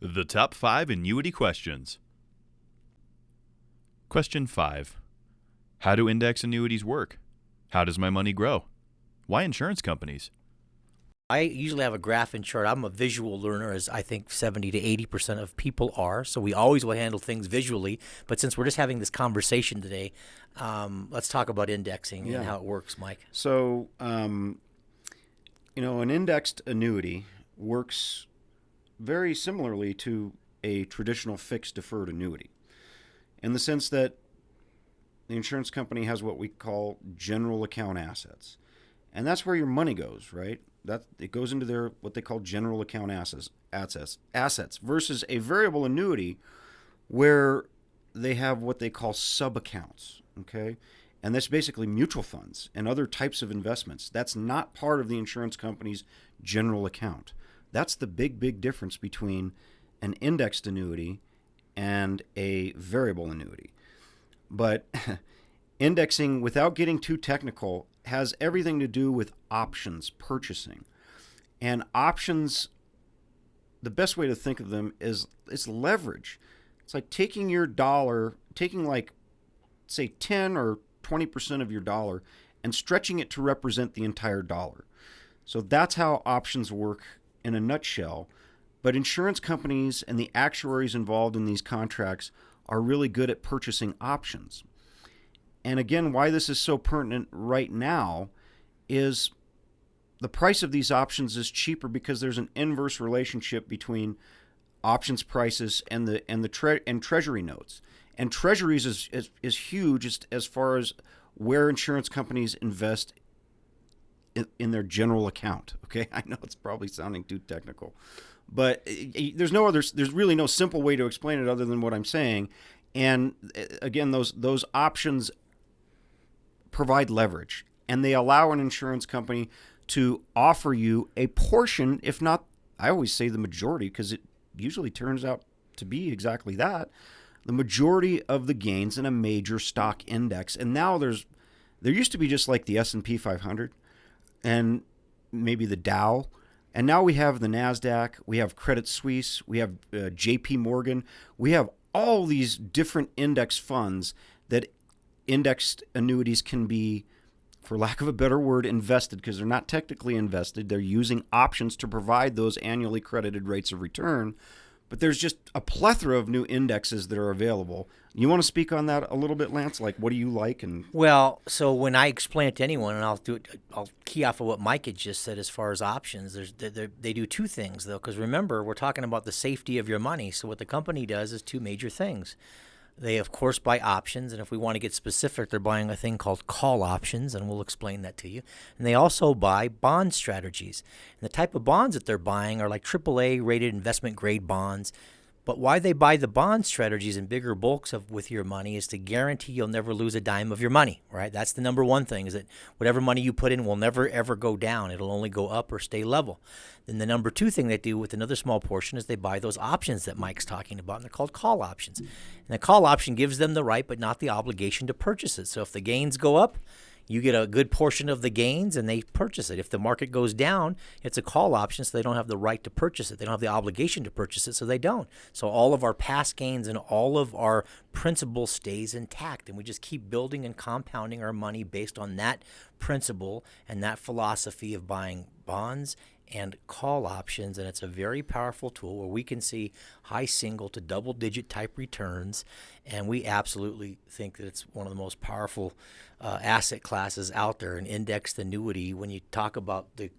The top 5 annuity questions. Question 5. How do index annuities work? How does my money grow? Why insurance companies? I usually have a graph and chart. I'm a visual learner, as I think 70 to 80% of people are. So we always will handle things visually. But since we're just having this conversation today, let's talk about indexing and how it works, Mike. So, an indexed annuity works very similarly to a traditional fixed deferred annuity in the sense that the insurance company has what we call general account assets. And that's where your money goes, right? That it goes into their what they call general account assets versus a variable annuity where they have what they call sub accounts, okay? And that's basically mutual funds and other types of investments. That's not part of the insurance company's general account. That's the big difference between an indexed annuity and a variable annuity. But indexing, without getting too technical, has everything to do with options purchasing. And options, the best way to think of them is it's leverage. It's like taking your dollar, taking like, say, 10 or 20% of your dollar and stretching it to represent the entire dollar. So that's how options work in a nutshell. But insurance companies and the actuaries involved in these contracts are really good at purchasing options. And again, why this is so pertinent right now is the price of these options is cheaper because there's an inverse relationship between options prices and and treasury notes. And treasuries is huge as far as where insurance companies invest in their general account. Okay, I know it's probably sounding too technical, but there's really no simple way to explain it other than what I'm saying. And again, those options provide leverage, and they allow an insurance company to offer you a portion, if not, I always say the majority, because it usually turns out to be exactly that, the majority of the gains in a major stock index. And now there used to be just like the S&P 500 and maybe the Dow, and now we have the NASDAQ, we have Credit Suisse, we have JP Morgan, we have all these different index funds that indexed annuities can be, for lack of a better word, invested, because they're not technically invested. They're using options to provide those annually credited rates of return. But there's just a plethora of new indexes that are available. You want to speak on that a little bit, Lance? Like, what do you like? Well, so when I explain it to anyone, and I'll key off of what Mike had just said as far as options. They do two things, though, because remember, we're talking about the safety of your money. So what the company does is two major things. They, of course, buy options, and if we want to get specific, they're buying a thing called call options, and we'll explain that to you. And they also buy bond strategies. And the type of bonds that they're buying are like AAA rated investment grade bonds. But why they buy the bond strategies in bigger bulks with your money is to guarantee you'll never lose a dime of your money, right? That's the number one thing, is that whatever money you put in will never, ever go down. It'll only go up or stay level. Then the number two thing they do with another small portion is they buy those options that Mike's talking about, and they're called call options. And the call option gives them the right but not the obligation to purchase it. So if the gains go up, you get a good portion of the gains and they purchase it. If the market goes down, it's a call option, so they don't have the right to purchase it. They don't have the obligation to purchase it, so they don't. So all of our past gains and all of our principal stays intact, and we just keep building and compounding our money based on that principle and that philosophy of buying bonds and call options. And it's a very powerful tool where we can see high single to double digit type returns, and we absolutely think that it's one of the most powerful asset classes out there. An indexed annuity, when you talk about the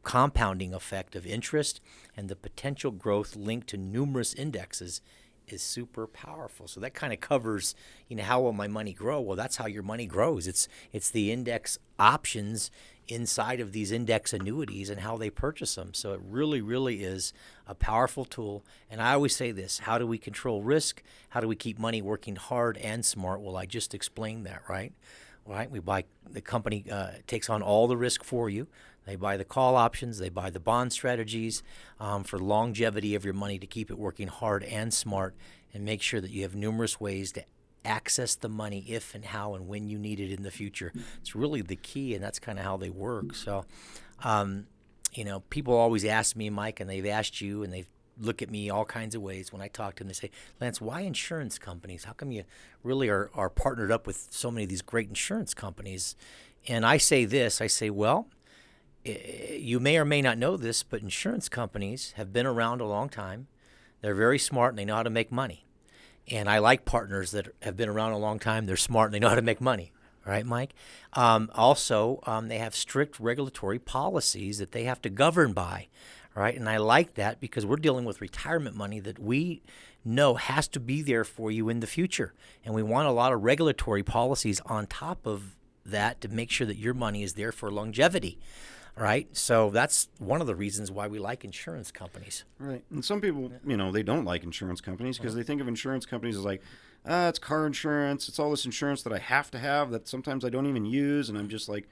compounding effect of interest and the potential growth linked to numerous indexes, is super powerful. So that kind of covers, how will my money grow? Well, that's how your money grows. It's the index options inside of these index annuities and how they purchase them. So it really, really is a powerful tool. And I always say this: how do we control risk? How do we keep money working hard and smart? Well, I just explained that, right? We buy, the company takes on all the risk for you. They buy the call options, they buy the bond strategies for longevity of your money, to keep it working hard and smart, and make sure that you have numerous ways to access the money if and how and when you need it in the future. It's really the key, and that's kind of how they work. So, people always ask me, Mike, and they've asked you, and they've look at me all kinds of ways when I talk to them. They say, Lance, why insurance companies? How come you really are partnered up with so many of these great insurance companies? And I say this, I say, well, you may or may not know this, but insurance companies have been around a long time. They're very smart and they know how to make money. And I like partners that have been around a long time. They're smart and they know how to make money. Right, Mike? Also, they have strict regulatory policies that they have to govern by. Right? And I like that because we're dealing with retirement money that we know has to be there for you in the future. And we want a lot of regulatory policies on top of that to make sure that your money is there for longevity. Right? So that's one of the reasons why we like insurance companies. Right. And some people, they don't like insurance companies because they think of insurance companies as like, it's car insurance. It's all this insurance that I have to have that sometimes I don't even use. And I'm just like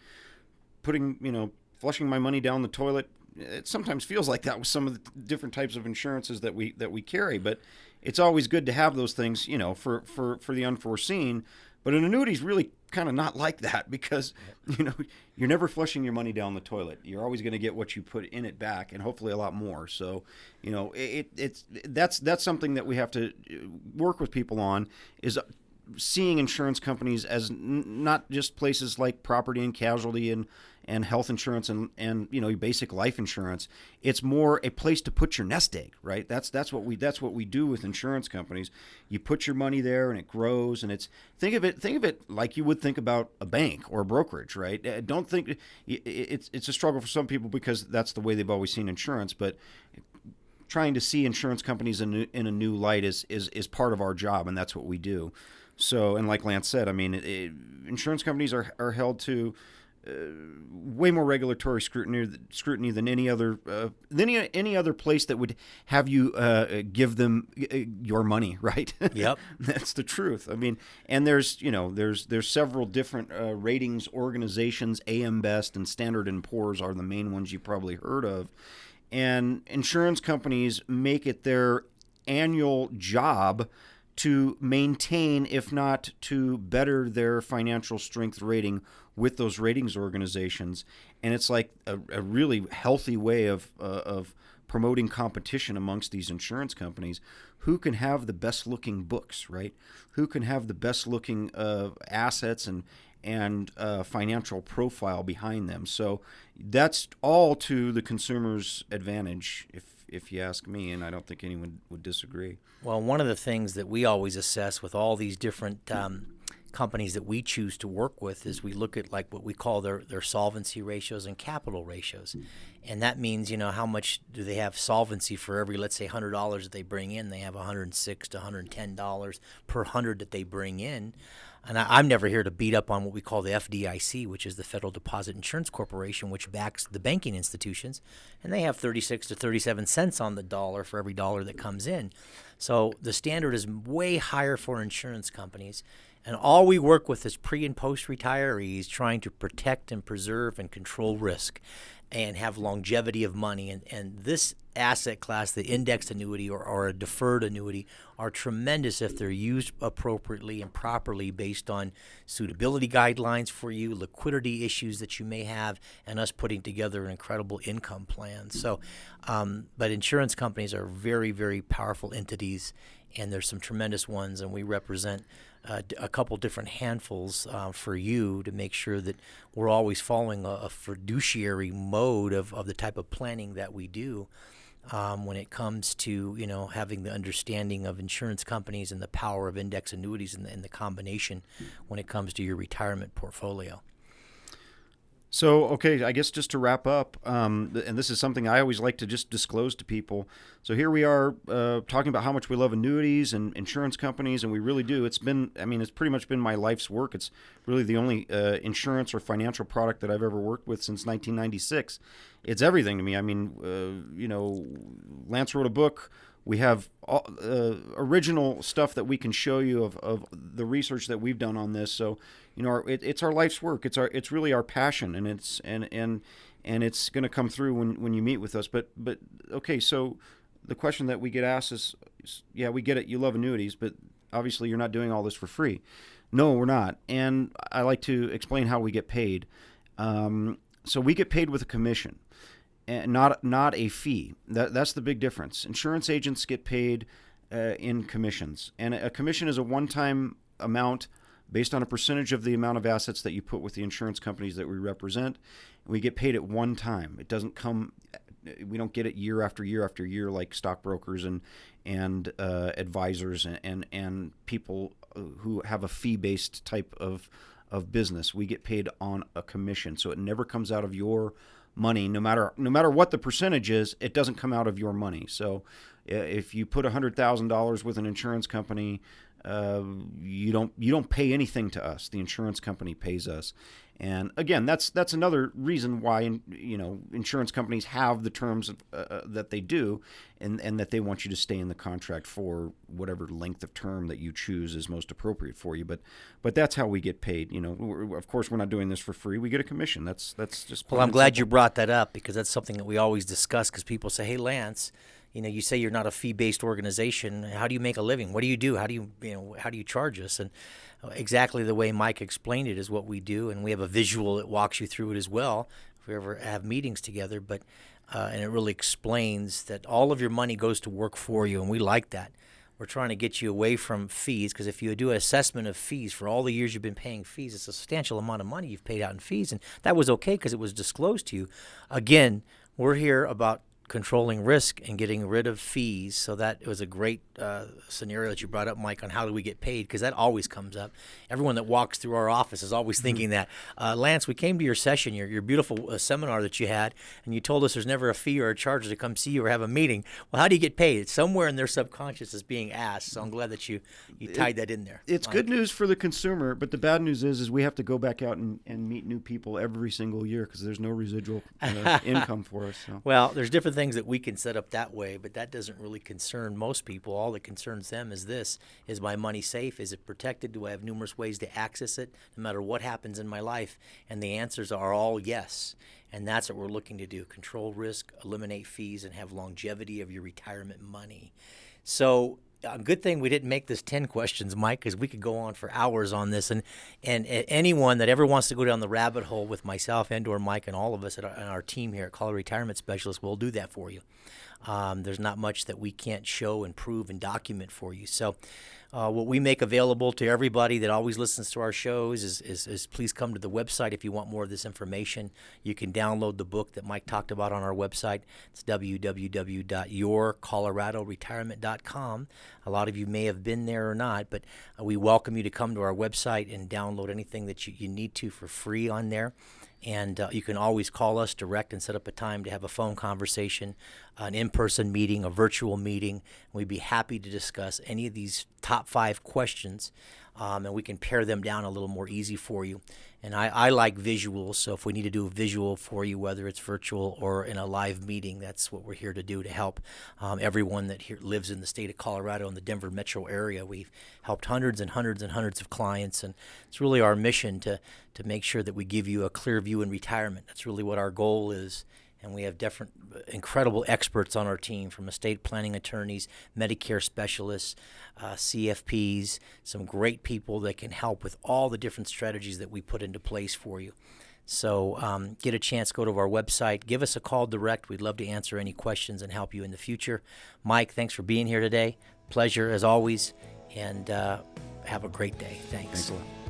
flushing my money down the toilet. It sometimes feels like that with some of the different types of insurances that we carry. But it's always good to have those things, for the unforeseen. But an annuity is really kind of not like that because, you're never flushing your money down the toilet. You're always going to get what you put in it back, and hopefully a lot more. So, that's something that we have to work with people on, is seeing insurance companies as not just places like property and casualty and health insurance and basic life insurance. It's more a place to put your nest egg, right? That's what we do with insurance companies. You put your money there and it grows, and think of it like you would think about a bank or a brokerage, right? Don't think it's a struggle for some people because that's the way they've always seen insurance, but trying to see insurance companies in a new light is part of our job, and that's what we do. So, and like Lance said, I mean, insurance companies are held to way more regulatory scrutiny than any other place that would have you give them your money, right? Yep. That's the truth. I mean, and there's several different ratings organizations. AM Best and Standard & Poor's are the main ones you probably heard of. And insurance companies make it their annual job to maintain, if not to better their financial strength rating with those ratings organizations. And it's like a really healthy way of promoting competition amongst these insurance companies. Who can have the best looking books, right? Who can have the best looking assets and financial profile behind them? So that's all to the consumer's advantage, if you ask me, and I don't think anyone would disagree. Well, one of the things that we always assess with all these different companies that we choose to work with is we look at like what we call their solvency ratios and capital ratios. And that means, how much do they have solvency for every, let's say, $100 that they bring in. They have $106 to $110 per 100 that they bring in. And I'm never here to beat up on what we call the FDIC, which is the Federal Deposit Insurance Corporation, which backs the banking institutions. And they have 36 to 37 cents on the dollar for every dollar that comes in. So the standard is way higher for insurance companies. And all we work with is pre- and post-retirees trying to protect and preserve and control risk and have longevity of money. And this asset class, the indexed annuity or a deferred annuity, are tremendous if they're used appropriately and properly based on suitability guidelines for you, liquidity issues that you may have, and us putting together an incredible income plan. So, but insurance companies are very, very powerful entities, and there's some tremendous ones, and we represent a couple different handfuls for you to make sure that we're always following a fiduciary mode of the type of planning that we do when it comes to having the understanding of insurance companies and the power of index annuities and the combination when it comes to your retirement portfolio. So, okay, I guess just to wrap up, and this is something I always like to just disclose to people. So here we are talking about how much we love annuities and insurance companies, and we really do. It's pretty much been my life's work. It's really the only insurance or financial product that I've ever worked with since 1996. It's everything to me. I mean, Lance wrote a book. We have original stuff that we can show you of the research that we've done on this. So, it's our life's work. It's really our passion, and it's going to come through when you meet with us. But okay, so the question that we get asked is, yeah, we get it. You love annuities, but obviously you're not doing all this for free. No, we're not. And I like to explain how we get paid. So we get paid with a commission. and not a fee. That's the big difference. Insurance agents get paid in commissions, and a commission is a one-time amount based on a percentage of the amount of assets that you put with the insurance companies that we represent. We get paid at one time. It doesn't come. We don't get it year after year after year like stockbrokers and advisors and people who have a fee-based type of business. We get paid on a commission, so it never comes out of your money. No matter what the percentage is, it doesn't come out of your money. So if you put $100,000 with an insurance company, you don't pay anything to us. The insurance company pays us. And again, that's another reason why insurance companies have the terms that they do, and that they want you to stay in the contract for whatever length of term that you choose is most appropriate for you. But that's how we get paid. Of course, we're not doing this for free. We get a commission. That's just. Well, I'm glad you brought that up, because that's something that we always discuss. Because people say, "Hey, Lance, you say you're not a fee-based organization. How do you make a living? What do you do? How do you charge us?" And exactly the way Mike explained it is what we do, and we have a visual that walks you through it as well if we ever have meetings together. But and it really explains that all of your money goes to work for you, and we like that. We're trying to get you away from fees, because if you do an assessment of fees for all the years you've been paying fees, it's a substantial amount of money you've paid out in fees, and that was okay because it was disclosed to you. Again, we're here about controlling risk and getting rid of fees. So that was a great scenario that you brought up, Mike, on how do we get paid, because that always comes up. Everyone that walks through our office is always thinking that. Lance, we came to your session, your beautiful seminar that you had, and you told us there's never a fee or a charge to come see you or have a meeting. Well, how do you get paid? It's somewhere in their subconscious is being asked. So I'm glad that you tied that in there. It's Mike. Good news for the consumer, but the bad news is we have to go back out and meet new people every single year, because there's no residual income for us. So. Well, there's different things that we can set up that way, but that doesn't really concern most people. All that concerns them is this: is my money safe? Is it protected? Do I have numerous ways to access it no matter what happens in my life? And the answers are all yes. And that's what we're looking to do: control risk, eliminate fees, and have longevity of your retirement money. So a good thing we didn't make this 10 questions, Mike, because we could go on for hours on this. And anyone that ever wants to go down the rabbit hole with myself and or Mike and all of us and our team here at Colorado Retirement Specialists, we'll do that for you. There's not much that we can't show and prove and document for you. So what we make available to everybody that always listens to our shows is please come to the website if you want more of this information. You can download the book that Mike talked about on our website. It's www.yourcoloradoretirement.com. A lot of you may have been there or not, but we welcome you to come to our website and download anything that you need to for free on there. And you can always call us direct and set up a time to have a phone conversation, an in-person meeting, a virtual meeting. We'd be happy to discuss any of these top 5 questions, and we can pare them down a little more easy for you. And I like visuals, so if we need to do a visual for you, whether it's virtual or in a live meeting, that's what we're here to do, to help everyone that here lives in the state of Colorado and the Denver metro area. We've helped hundreds and hundreds and hundreds of clients, and it's really our mission to make sure that we give you a clear view in retirement. That's really what our goal is. And we have different incredible experts on our team, from estate planning attorneys, Medicare specialists, CFPs, some great people that can help with all the different strategies that we put into place for you. So get a chance, go to our website, give us a call direct. We'd love to answer any questions and help you in the future. Mike, thanks for being here today. Pleasure as always, and have a great day. Thanks. Thanks a lot.